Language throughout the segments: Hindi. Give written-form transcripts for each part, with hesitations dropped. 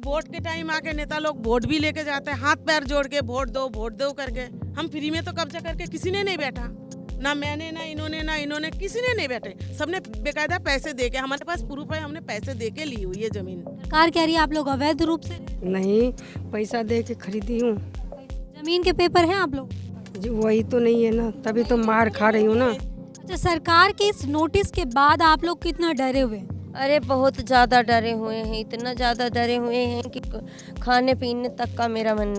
वोट के टाइम आके नेता लोग वोट भी लेके जाते हैं, हाथ पैर जोड़ के वोट दो करके। हम फ्री में तो कब्जा करके किसी ने नहीं बैठा, ना मैंने ना इन्होंने किसी ने नहीं बैठे। सबने बेकायदा पैसे दे के, हमारे पास प्रूफ है, हमने पैसे दे के ली हुई है जमीन। सरकार कह रही है आप लोग अवैध रूप से नहीं, पैसा दे के खरीदी हूँ। जमीन के पेपर हैं आप लोग? जी वही तो नहीं है ना, तभी तो मार खा रही हूँ ना। अच्छा, सरकार के इस नोटिस के बाद आप लोग कितना डरे हुए? अरे बहुत ज़्यादा डरे हुए हैं, इतना ज़्यादा डरे हुए हैं कि खाने पीने तक का मेरा मन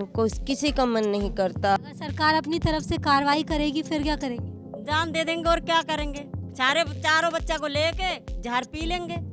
किसी का मन नहीं करता। अगर सरकार अपनी तरफ से कार्रवाई करेगी फिर क्या करेंगे? जान दे देंगे और क्या करेंगे, चारों बच्चा को लेके जहर पी लेंगे।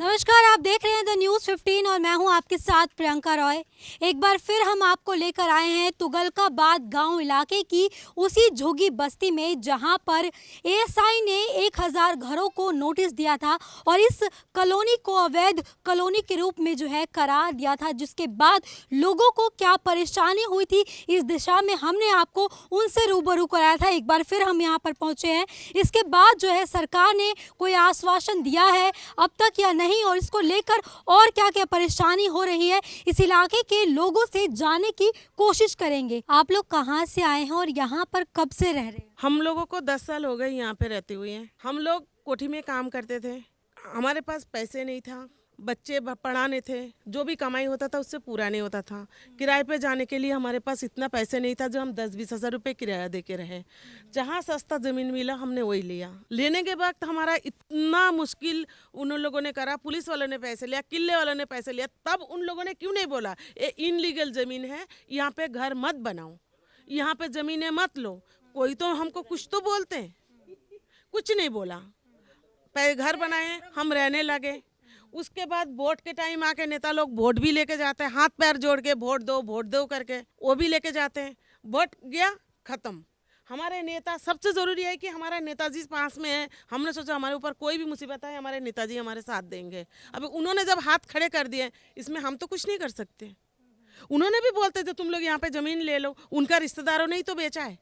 नमस्कार, आप देख रहे हैं द न्यूज़ 15 और मैं हूं आपके साथ प्रियंका रॉय। एक बार फिर हम आपको लेकर आए हैं तुगलकाबाद गांव इलाके की उसी झुग्गी बस्ती में जहां पर एएसआई ने 1000 घरों को नोटिस दिया था और इस कॉलोनी को अवैध कॉलोनी के रूप में जो है करार दिया था, जिसके बाद लोगों को क्या परेशानी हुई थी इस दिशा में हमने आपको उनसे रूबरू कराया था। एक बार फिर हम यहाँ पर पहुँचे हैं। इसके बाद जो है सरकार ने कोई आश्वासन दिया है अब तक या नहीं, और इसको लेकर और क्या क्या परेशानी हो रही है इस इलाके के लोगों से जानने की कोशिश करेंगे। आप लोग कहाँ से आए हैं और यहाँ पर कब से रह रहे हैं? हम लोगों को 10 साल हो गए यहाँ पे रहते हुए हैं। हम लोग कोठी में काम करते थे, हमारे पास पैसे नहीं था, बच्चे पढ़ाने थे, जो भी कमाई होता था उससे पूरा नहीं होता था। किराए पे जाने के लिए हमारे पास इतना पैसे नहीं था जो हम 10-20 हज़ार रुपये किराया दे के रहे। जहाँ सस्ता ज़मीन मिला हमने वही लिया। लेने के वक्त हमारा इतना मुश्किल उन लोगों ने करा, पुलिस वालों ने पैसे लिया, किले वालों ने पैसे लिया, तब उन लोगों ने क्यों नहीं बोला ये इनलीगल ज़मीन है, यहाँ पे घर मत बनाओ, यहाँ पे ज़मीनें मत लो। कोई तो हमको कुछ तो बोलते हैं, कुछ नहीं बोला। घर बनाए, हम रहने लगे। उसके बाद वोट के टाइम आके नेता लोग वोट भी लेके जाते हैं, हाथ पैर जोड़ के वोट दो करके वो भी लेके जाते हैं। वोट गया खत्म। हमारे नेता, सबसे ज़रूरी है कि हमारा नेताजी पास में है। हमने सोचा हमारे ऊपर कोई भी मुसीबत है हमारे नेताजी हमारे साथ देंगे। अब उन्होंने जब हाथ खड़े कर दिए, इसमें हम तो कुछ नहीं कर सकते। उन्होंने भी बोलते थे तुम लोग यहाँ पे ज़मीन ले लो, उनका रिश्तेदारों ने ही तो बेचा है।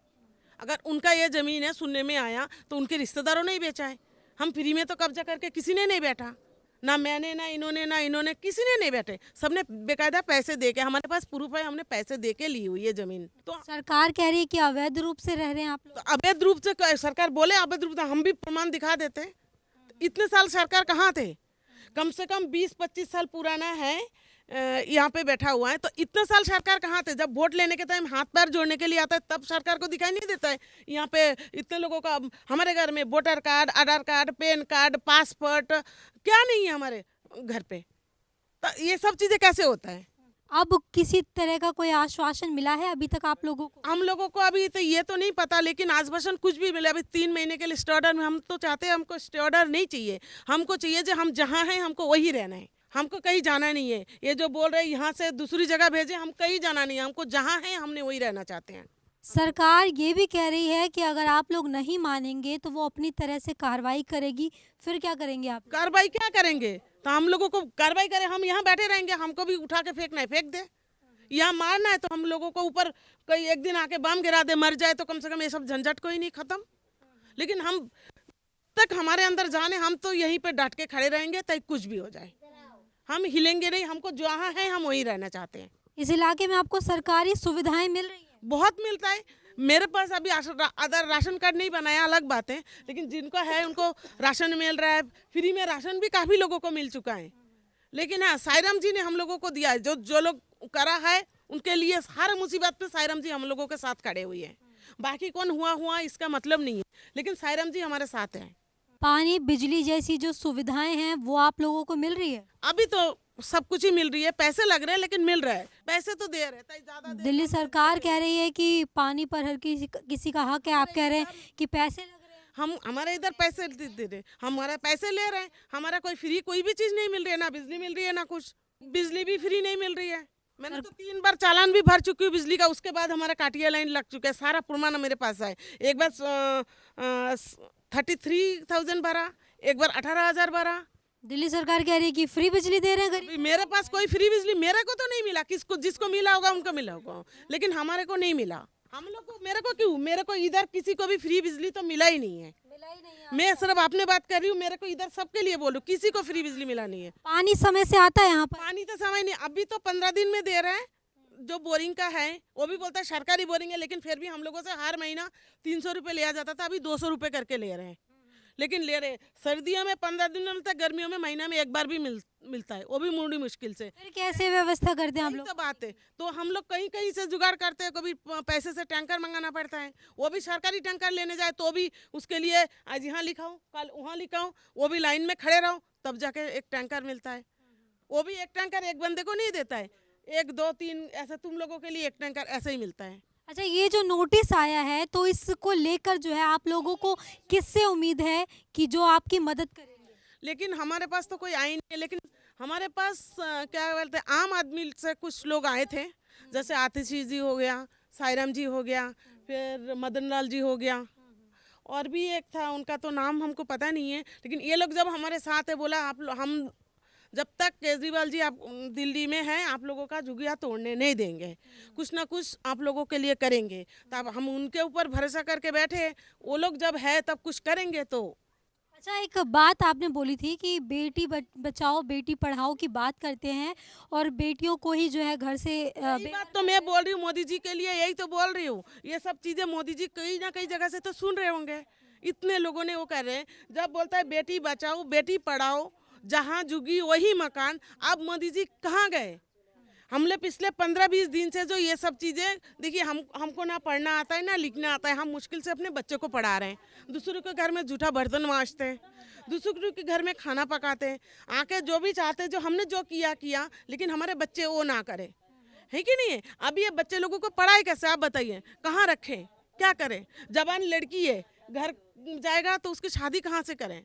अगर उनका ये ज़मीन है, सुनने में आया, तो उनके रिश्तेदारों ने ही बेचा है। हम फ्री में तो कब्जा करके किसी ने नहीं बैठा, ना मैंने ना इन्होंने किसी ने नहीं बैठे। सबने बेकायदा पैसे दे के, हमारे पास प्रूफ है, हमने पैसे दे के ली हुई है जमीन। तो सरकार कह रही है कि अवैध रूप से रह रहे हैं आप लोग। तो अवैध रूप से सरकार बोले अवैध रूप से, हम भी प्रमाण दिखा देते। इतने साल सरकार कहाँ थे? कम से कम 20-25 साल पुराना है यहाँ पे बैठा हुआ है। तो इतने साल सरकार कहाँ थे? जब वोट लेने के टाइम हाथ पैर जोड़ने के लिए आता है तब सरकार को दिखाई नहीं देता है। यहाँ पे इतने लोगों का, हमारे घर में वोटर कार्ड, आधार कार्ड, पैन कार्ड, पासपोर्ट क्या नहीं है हमारे घर पे। तो ये सब चीज़ें कैसे होता है? अब किसी तरह का कोई आश्वासन मिला है अभी तक आप लोगों को? हम लोगों को अभी तो ये तो नहीं पता, लेकिन आश्वासन कुछ भी मिले। अभी 3 महीने के लिए स्टे ऑर्डर में, हम तो चाहते हैं, हमको स्टे ऑर्डर नहीं चाहिए। हमको चाहिए जो हम जहाँ हैं हमको वही रहना है, हमको कहीं जाना नहीं है। ये जो बोल रहे हैं यहाँ से दूसरी जगह भेजे, हम कहीं जाना नहीं है, हमको जहाँ है हमने वही रहना चाहते हैं। सरकार ये भी कह रही है कि अगर आप लोग नहीं मानेंगे तो वो अपनी तरह से कार्रवाई करेगी। फिर क्या करेंगे आप? कार्रवाई क्या करेंगे? तो हम लोगों को कार्रवाई करें, हम यहाँ बैठे रहेंगे? हमको भी उठा के फेंकना है, फेंक दे। यहाँ मारना है तो हम लोगों को ऊपर कोई एक दिन आके बम गिरा दे, मर जाए तो कम से कम ये सब झंझट कोई नहीं खत्म। लेकिन हम तक हमारे अंदर जाने, हम तो यहीं पे डट के खड़े रहेंगे, चाहे कुछ भी हो जाए, हम हिलेंगे नहीं। हमको जहाँ है हम वहीं रहना चाहते हैं। इस इलाके में आपको सरकारी सुविधाएं मिल रही हैं? बहुत मिलता है। मेरे पास अभी अदर राशन कार्ड नहीं बनाया, अलग बात है, लेकिन जिनको है उनको राशन मिल रहा है। फ्री में राशन भी काफ़ी लोगों को मिल चुका है। लेकिन हाँ, साईराम जी ने हम लोगों को दिया है, जो लोग करा है उनके लिए हर मुसीबत पे साईराम जी हम लोगों के साथ खड़े हुए हैं। बाकी कौन हुआ इसका मतलब नहीं है, लेकिन साईराम जी हमारे साथ हैं। पानी, बिजली जैसी जो सुविधाएं हैं वो आप लोगों को मिल रही है? अभी तो सब कुछ ही मिल रही है, पैसे लग रहे हैं लेकिन मिल रहा है। पैसे तो दे रहे हैं, ज़्यादा दिल्ली सरकार कह रही है कि पानी पर हर किसी का हक है, आप कह रहे हैं कि पैसे लग रहे हैं। हम हमारे इधर पैसे दे रहे, हमारा पैसे ले रहे हैं। हमारा कोई फ्री कोई भी चीज़ नहीं मिल रही है, ना बिजली मिल रही है ना कुछ। बिजली भी फ्री नहीं मिल रही है। मैंने तो 3 बार चालान भी भर चुकी हूँ बिजली का, उसके बाद हमारा काटिया लाइन लग चुका है। सारा प्रमाण मेरे पास है। एक बार 33,000 भरा, एक बार 18,000 भरा। दिल्ली सरकार कह रही है कि फ्री बिजली दे रहे हैं गरीब। अभी मेरे पास कोई फ्री बिजली मेरे को तो नहीं मिला, किसको जिसको मिला होगा उनको मिला होगा, लेकिन हमारे को नहीं मिला। हम लोग को, मेरे को क्यों, मेरे को इधर किसी को भी फ्री बिजली तो मिला ही नहीं है। मैं सिर्फ अपने बात कर रही हूँ, मेरे को इधर सबके लिए बोलूँ, किसी को फ्री बिजली मिला नहीं है। पानी समय से आता है यहाँ पर? पानी तो समय नहीं, अभी तो 15 दिन में दे रहे हैं। जो बोरिंग का है वो भी बोलता है सरकारी बोरिंग है, लेकिन फिर भी हम लोगों से हर महीना 300 रुपये लिया जाता था, अभी 200 रुपये करके ले रहे हैं। लेकिन ले रहे, सर्दियों में 15 दिन में मिलता है, गर्मियों में महीना में एक बार भी मिलता है, वो भी बड़ी मुश्किल से। फिर कैसे व्यवस्था करते हैं आप यही लोग? तो बात है। तो हम लोग कहीं कहीं से जुगाड़ करते हैं, कभी पैसे से टैंकर मंगाना पड़ता है, वो भी सरकारी टैंकर लेने जाए तो भी उसके लिए आज यहाँ लिखाओ कल वहाँ लिखाओ, वो भी लाइन में खड़े रहो तब जाके एक टैंकर मिलता है। वो भी एक टैंकर एक बंदे को नहीं देता है, 1 2 3 ऐसे तुम लोगों के लिए एक टैंकर ऐसे ही मिलता है। अच्छा, ये जो नोटिस आया है तो इसको लेकर जो है आप लोगों को किससे उम्मीद है कि जो आपकी मदद करेंगे? लेकिन हमारे पास तो कोई आए नहीं है, लेकिन हमारे पास क्या बोलते हैं, आम आदमी से कुछ लोग आए थे, जैसे आतिशी जी हो गया, साईराम जी हो गया, फिर मदन लाल जी हो गया, और भी एक था, उनका तो नाम हमको पता नहीं है। लेकिन ये लोग जब हमारे साथ है, बोला हम जब तक केजरीवाल जी आप दिल्ली में हैं, आप लोगों का झुगिया तोड़ने नहीं देंगे, कुछ ना कुछ आप लोगों के लिए करेंगे। तब हम उनके ऊपर भरोसा करके बैठे, वो लोग जब है तब कुछ करेंगे। तो अच्छा, एक बात आपने बोली थी कि बेटी बचाओ बेटी पढ़ाओ की बात करते हैं और बेटियों को ही जो है घर से यही बात तो मैं बोल रही हूँ मोदी जी के लिए, यही तो बोल रही हूँ। ये सब चीज़ें मोदी जी कहीं ना कहीं जगह से तो सुन रहे होंगे, इतने लोगों ने वो कर रहे हैं। जब बोलता है बेटी बचाओ बेटी पढ़ाओ, जहाँ जुगी वही मकान, अब मोदी जी कहाँ गए? हमने पिछले 15-20 दिन से जो ये सब चीज़ें देखिए, हमको ना पढ़ना आता है ना लिखना आता है, हम मुश्किल से अपने बच्चे को पढ़ा रहे हैं। दूसरों के घर में जूठा बर्तन मांजते हैं, दूसरों के घर में खाना पकाते हैं, आके जो भी चाहते हैं, जो हमने जो किया, लेकिन हमारे बच्चे वो ना करें, है कि नहीं है? अब ये बच्चे लोगों को पढ़ाई कैसे, आप बताइए, कहाँ रखें, क्या करें? जवान लड़की है, घर जाएगा तो उसकी शादी कहाँ से करें?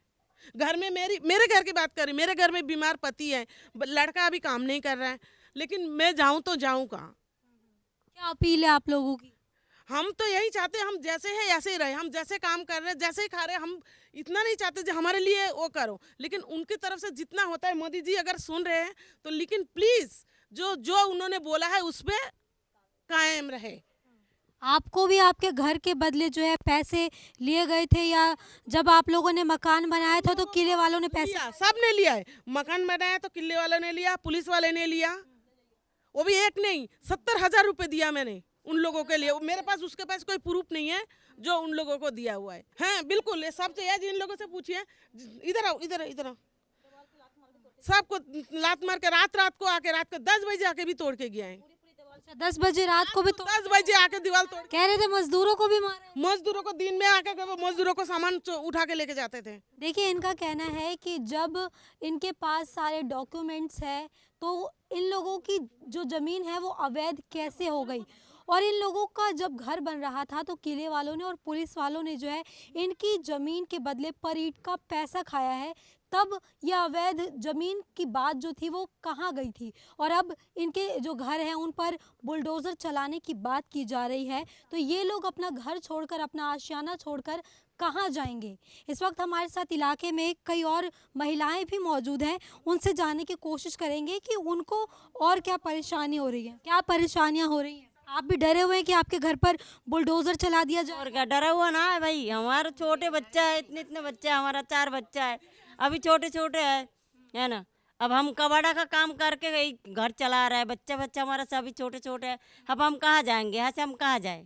घर में मेरे घर की बात करें, मेरे घर में बीमार पति है, लड़का अभी काम नहीं कर रहा है, लेकिन मैं जाऊं तो जाऊं कहाँ? क्या अपील है आप लोगों की? हम तो यही चाहते हैं, हम जैसे हैं ऐसे ही रहे, हम जैसे काम कर रहे हैं जैसे ही खा रहे हैं, हम इतना नहीं चाहते जो हमारे लिए वो करो, लेकिन उनकी तरफ से जितना होता है, मोदी जी अगर सुन रहे हैं तो लेकिन प्लीज़ जो उन्होंने बोला है उस पर कायम रहे। आपको भी आपके घर के बदले जो है पैसे लिए गए थे, या जब आप लोगों ने मकान बनाया था तो किले वालों ने पैसे? लिया, सब ने लिया है। मकान बनाया तो किले वालों ने लिया, पुलिस वाले ने लिया, वो भी एक नहीं 70,000 रुपये दिया मैंने उन लोगों के लिए। मेरे पास उसके पास कोई प्रूफ नहीं है जो उन लोगों को दिया हुआ है। हाँ बिल्कुल, ये सब चाहिए, जिन लोगों से पूछिए, इधर आओ इधर आओ, सबको लात मार के रात को आके, रात को 10 बजे आके भी तोड़ के गया है। 10 बजे रात को भी तो 10 बजे आके दीवार तोड़, कह रहे थे मजदूरों को भी मारे। मजदूरों को दिन में आके मजदूरों को सामान उठा के लेके जाते थे। देखिए, इनका कहना है कि जब इनके पास सारे डॉक्यूमेंट्स है तो इन लोगों की जो ज़मीन है वो अवैध कैसे हो गई, और इन लोगों का जब घर बन रहा था तो किले वालों ने और पुलिस वालों ने जो है इनकी ज़मीन के बदले पर ईंट का पैसा खाया है। तब यह अवैध ज़मीन की बात जो थी वो कहाँ गई थी, और अब इनके जो घर हैं उन पर बुलडोज़र चलाने की बात की जा रही है। तो ये लोग अपना घर छोड़कर, अपना आशियाना छोड़कर कहाँ जाएंगे? इस वक्त हमारे साथ इलाके में कई और महिलाएं भी मौजूद हैं, उनसे जानने की कोशिश करेंगे कि उनको और क्या परेशानी हो रही है, क्या परेशानियां हो रही हैं। आप भी डरे हुए हैं कि आपके घर पर बुलडोज़र चला दिया जाए? और क्या, डरा हुआ ना है भाई, हमारा छोटे बच्चा है, इतने बच्चे, हमारा 4 बच्चा है, अभी छोटे है ना। अब हम कबाड़ा का काम करके घर चला रहा है, बच्चा हमारा सभी छोटे है। अब हम कहाँ जाएंगे, यहाँ से हम कहाँ जाए?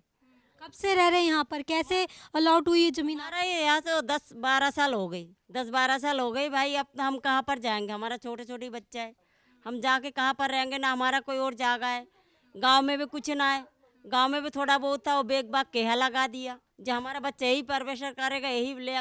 कब से रह रहे हैं यहाँ पर, कैसे अलॉट हुई ये ज़मीन? हमारा ये यहाँ से 10-12 साल हो गई, 10-12 साल हो गई भाई। अब हम कहाँ पर जाएंगे, हमारा छोटे बच्चा है, हम जाके कहाँ पर रहेंगे? ना हमारा कोई और जगह है, गांव में भी कुछ ना है, गांव में भी थोड़ा बहुत था, वो बेग बाग केहा लगा दिया। जो हमारा बच्चा यही परवरिश करेगा, यही ले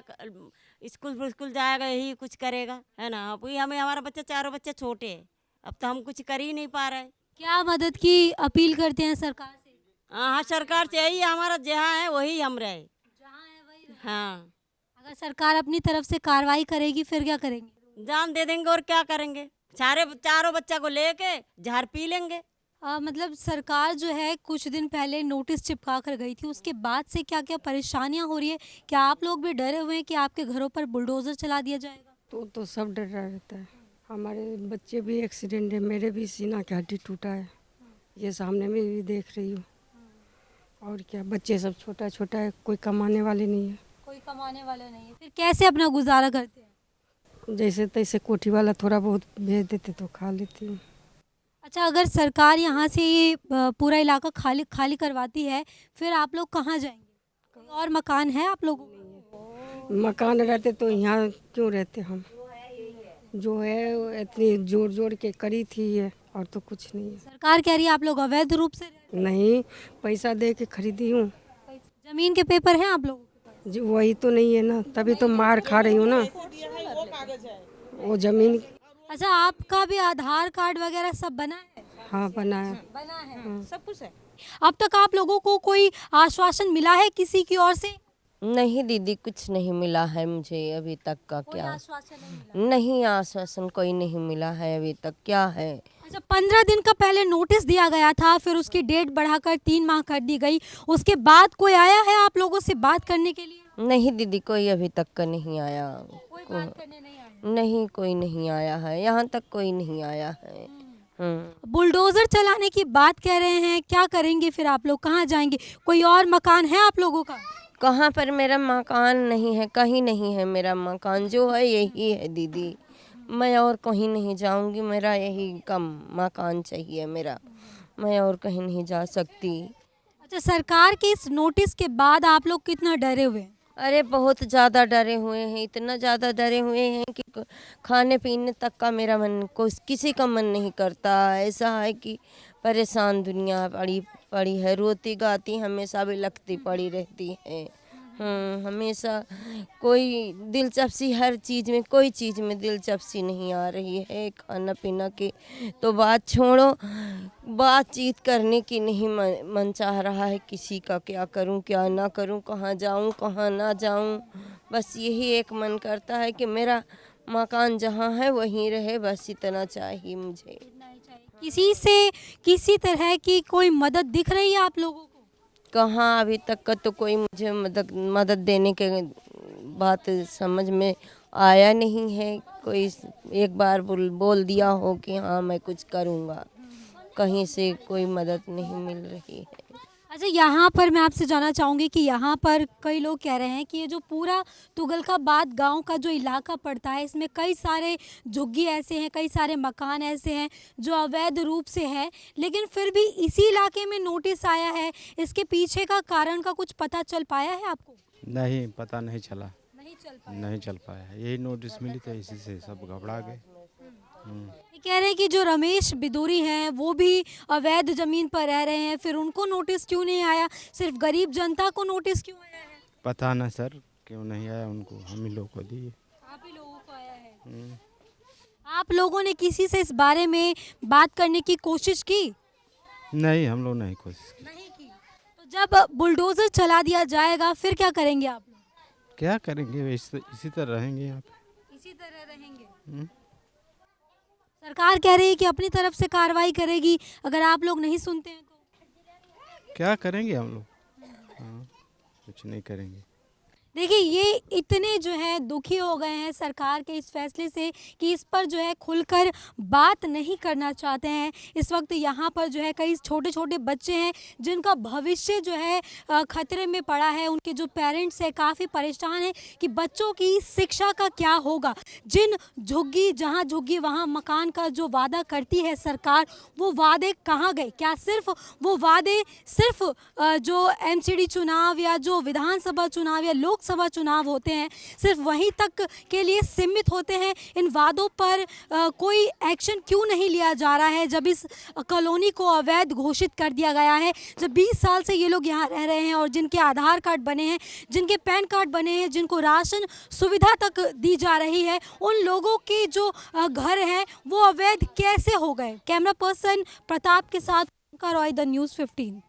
स्कूल जाएगा, यही कुछ करेगा, है ना। अब हमें हमारा बच्चा, चारों बच्चे छोटे हैं, अब तो हम कुछ कर ही नहीं पा रहे। क्या मदद की अपील करते हैं सरकार से? हाँ, सरकार से यही, हमारा जहाँ है वही हम रहे, जहाँ है वही रहे। हाँ। अगर सरकार अपनी तरफ से कार्रवाई करेगी फिर क्या करेंगे? जान दे देंगे, और क्या करेंगे? चारों बच्चा को लेके जहर पी लेंगे। मतलब सरकार जो है कुछ दिन पहले नोटिस चिपका कर गई थी, उसके बाद से क्या क्या परेशानियां हो रही है? क्या आप लोग भी डरे हुए हैं कि आपके घरों पर बुलडोज़र चला दिया जाएगा? तो सब डर रहा रहता है। हमारे बच्चे भी एक्सीडेंट है, मेरे भी सीना की हड्डी टूटा है, ये सामने में भी देख रही हूँ। और क्या, बच्चे सब छोटा छोटा है, कोई कमाने वाले नहीं है। कोई कमाने वाला नहीं है, फिर कैसे अपना गुजारा करते हैं? जैसे तैसे कोठी वाला थोड़ा बहुत भेज देते तो खा लेती हूँ। अच्छा, अगर सरकार यहाँ से ये पूरा इलाका खाली खाली करवाती है, फिर आप लोग कहाँ जाएंगे? कोई और मकान है आप लोगों को? मकान रहते तो यहाँ क्यों रहते हम? जो है वो इतनी जोड़ जोड़ के करी थी ये, और तो कुछ नहीं है। सरकार कह रही है आप लोग अवैध रूप से नहीं, पैसा दे के खरीदी हूँ। जमीन के पेपर हैं आप लोगों के पास? जी वही तो नहीं है ना, तभी तो मार खा रही हूँ ना। वो जमीन। अच्छा, आपका भी आधार कार्ड वगैरह सब बना है? हाँ बनाया। बना है, सब कुछ है। अब तक आप लोगों को कोई आश्वासन मिला है किसी की ओर से? नहीं दीदी, कुछ नहीं मिला है मुझे अभी तक का। कोई क्या आश्वासन नहीं मिला? नहीं, आश्वासन कोई नहीं मिला है अभी तक। क्या है? अच्छा, 15 दिन का पहले नोटिस दिया गया था, फिर उसकी डेट बढ़ाकर 3 माह कर दी गई। उसके बाद कोई आया है आप लोगों से बात करने के लिए? नहीं दीदी, कोई अभी तक का नहीं आया। कोई बात करने नहीं आया? नहीं, कोई नहीं आया है, यहाँ तक कोई नहीं आया है। बुलडोजर चलाने की बात कह रहे हैं, क्या करेंगे फिर आप लोग? कहाँ जाएंगे? कोई और मकान है आप लोगों का? कहाँ पर? मेरा मकान नहीं है, कहीं नहीं है मेरा मकान। जो है यही है दीदी, मैं और कहीं नहीं जाऊंगी। मेरा यही कम मकान चाहिए मेरा, मैं और कहीं नहीं जा सकती। अच्छा, सरकार के इस नोटिस के बाद आप लोग कितना डरे हुए हैं? अरे बहुत ज़्यादा डरे हुए हैं, इतना ज़्यादा डरे हुए हैं कि खाने पीने तक का मेरा मन, किसी का मन नहीं करता। ऐसा है कि परेशान दुनिया पड़ी पड़ी है, रोती गाती हमेशा बिलखती पड़ी रहती है। हमेशा कोई दिलचस्पी, हर चीज़ में कोई चीज़ में दिलचस्पी नहीं आ रही है। खाना पीना की तो बात छोड़ो, बातचीत करने की नहीं मन चाह रहा है किसी का। क्या करूं क्या ना करूं, कहाँ जाऊं कहाँ ना जाऊं, बस यही एक मन करता है कि मेरा मकान जहाँ है वहीं रहे, बस इतना चाहिए मुझे। किसी से किसी तरह की कोई मदद दिख रही है आप लोगों को? कहाँ, अभी तक का तो कोई मुझे मदद देने के बात समझ में आया नहीं है। कोई एक बार बोल दिया हो कि हाँ मैं कुछ करूँगा, कहीं से कोई मदद नहीं मिल रही है। अच्छा, यहाँ पर मैं आपसे जानना चाहूँगी कि यहाँ पर कई लोग कह रहे हैं कि ये जो पूरा तुगलकाबाद गांव का जो इलाका पड़ता है, इसमें कई सारे झुग्गी ऐसे हैं, कई सारे मकान ऐसे हैं जो अवैध रूप से हैं, लेकिन फिर भी इसी इलाके में नोटिस आया है। इसके पीछे का कारण का कुछ पता चल पाया है आपको? नहीं, पता नहीं चला। नहीं चल पाया। यही नोटिस मिली तो इसी से सब घबरा गए। ये कह रहे हैं कि जो रमेश बिदूरी हैं वो भी अवैध जमीन पर रह रहे हैं, फिर उनको नोटिस क्यों नहीं आया? सिर्फ गरीब जनता को नोटिस क्यों आया है? पता न सर क्यों नहीं आया उनको, हम ही लोग को दिए। आप ही लोगों को आया है? आप लोगों ने किसी से इस बारे में बात करने की कोशिश की? नहीं, हम लोग नहीं कोशिश की। नहीं की। तो जब बुलडोजर चला दिया जाएगा फिर क्या करेंगे आप लोग? क्या करेंगे, इसी तरह रहेंगे यहाँ पे। इसी तरह रहेंगे? सरकार कह रही है कि अपनी तरफ से कार्रवाई करेगी अगर आप लोग नहीं सुनते हैं तो। क्या करेंगे हम लोग? हाँ, कुछ नहीं करेंगे। देखिए, ये इतने जो है दुखी हो गए हैं सरकार के इस फैसले से कि इस पर जो है खुलकर बात नहीं करना चाहते हैं। इस वक्त यहाँ पर जो है कई छोटे छोटे बच्चे हैं जिनका भविष्य जो है खतरे में पड़ा है। उनके जो पेरेंट्स हैं काफ़ी परेशान हैं कि बच्चों की शिक्षा का क्या होगा। जिन झुग्गी जहाँ झुग्गी वहाँ मकान का जो वादा करती है सरकार, वो वादे कहाँ गए? क्या सिर्फ वो वादे सिर्फ जो एमसीडी चुनाव या जो विधानसभा चुनाव या लोकसभा चुनाव होते हैं सिर्फ वहीं तक के लिए सीमित होते हैं? इन वादों पर कोई एक्शन क्यों नहीं लिया जा रहा है जब इस कॉलोनी को अवैध घोषित कर दिया गया है? जब 20 साल से ये लोग यहाँ रह रहे हैं और जिनके आधार कार्ड बने हैं, जिनके पैन कार्ड बने हैं, जिनको राशन सुविधा तक दी जा रही है, उन लोगों के जो घर हैं वो अवैध कैसे हो गए? कैमरा पर्सन प्रताप के साथ रॉय, द न्यूज़ 15।